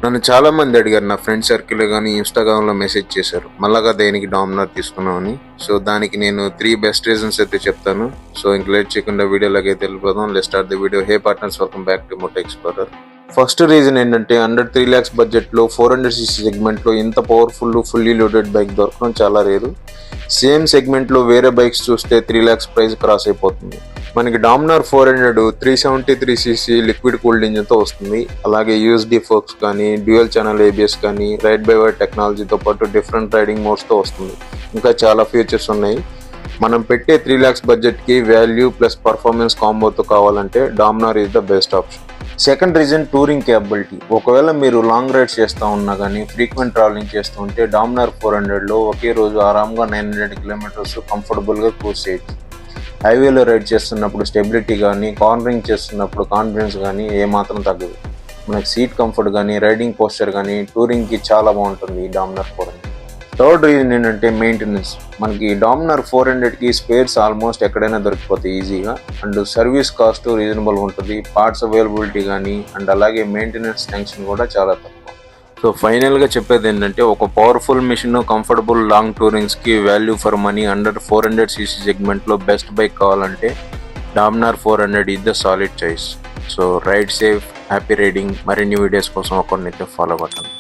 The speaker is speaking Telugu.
నన్ను చాలా మంది అడిగారు, నా ఫ్రెండ్ సర్కిల్ కానీ ఇన్స్టాగ్రామ్లో మెసేజ్ చేశారు మళ్ళాగా దేనికి డామినార్ తీసుకున్నామని. సో దానికి నేను 3 బెస్ట్ రీజన్స్ అయితే చెప్తాను. సో ఇంక లేట్ చేయకుండా వీడియోలోకి అయితే వెళ్ళిపోదాం. Let's start the video. Hey partners, welcome back to Moto Explorer. First reason ఏంటంటే, అండర్ 3 lakhs బడ్జెట్లో 400cc సెగ్మెంట్లో ఇంత పవర్ఫుల్ ఫుల్లీ లోడెడ్ బైక్ దొరకడం చాలా రేరు. సేమ్ సెగ్మెంట్లో వేరే బైక్స్ చూస్తే 3 lakhs ప్రైస్ క్రాస్ అయిపోతుంది. మనకి డామినార్ 400 373cc లిక్విడ్ కూల్డ్ ఇంజిన్తో వస్తుంది. అలాగే యూఎస్డి ఫోక్స్ కానీ, డ్యూయల్ ఛానల్ ఏబిఎస్ కానీ, రైడ్ బై వైర్ టెక్నాలజీతో పాటు డిఫరెంట్ రైడింగ్ మోడ్స్తో వస్తుంది. ఇంకా చాలా ఫీచర్స్ ఉన్నాయి. మనం పెట్టే 3 lakhs బడ్జెట్కి వాల్యూ ప్లస్ పర్ఫార్మెన్స్ కాంబోతో కావాలంటే Dominar is the best option. Second reason, touring capability. ఒకవేళ మీరు లాంగ్ రైడ్ చేస్తూ ఉన్నా కానీ, ఫ్రీక్వెంట్ ట్రావెలింగ్ చేస్తూ ఉంటే డామినార్ 400లో ఒకే రోజు ఆరాంగా 900 kilometers కంఫర్టబుల్గా క్రూజ్ చేయొచ్చు. హైవేలో రైడ్ చేస్తున్నప్పుడు స్టెబిలిటీ కానీ, కార్నరింగ్ చేస్తున్నప్పుడు కాన్ఫిడెన్స్ కానీ ఏమాత్రం తగ్గదు. మనకి సీట్ కంఫర్ట్ కానీ, రైడింగ్ పోస్చర్ కానీ టూరింగ్కి చాలా బాగుంటుంది ఈ డామినార్ 400. థర్డ్ రీజన్ ఏంటంటే మెయింటెనెన్స్. మనకి డామినార్ 400కి స్పేర్స్ ఆల్మోస్ట్ ఎక్కడైనా దొరికిపోతాయి ఈజీగా. అండ్ సర్వీస్ కాస్ట్ రీజనబుల్ ఉంటుంది. పార్ట్స్ అవైలబిలిటీ కానీ, అండ్ అలాగే మెయింటెనెన్స్ టెన్షన్ కూడా చాలా తక్కువ. సో ఫైనల్గా చెప్పేది ఏంటంటే, ఒక పవర్ఫుల్ మిషన్, కంఫర్టబుల్ లాంగ్ టూరింగ్స్కి value for money under 400cc సెగ్మెంట్లో బెస్ట్ బైక్ కావాలంటే Dominar 400 is the solid choice. So ride safe, happy riding. మరిన్ని వీడియోస్ కోసం ఒకరినైతే ఫాలో కొట్టండి.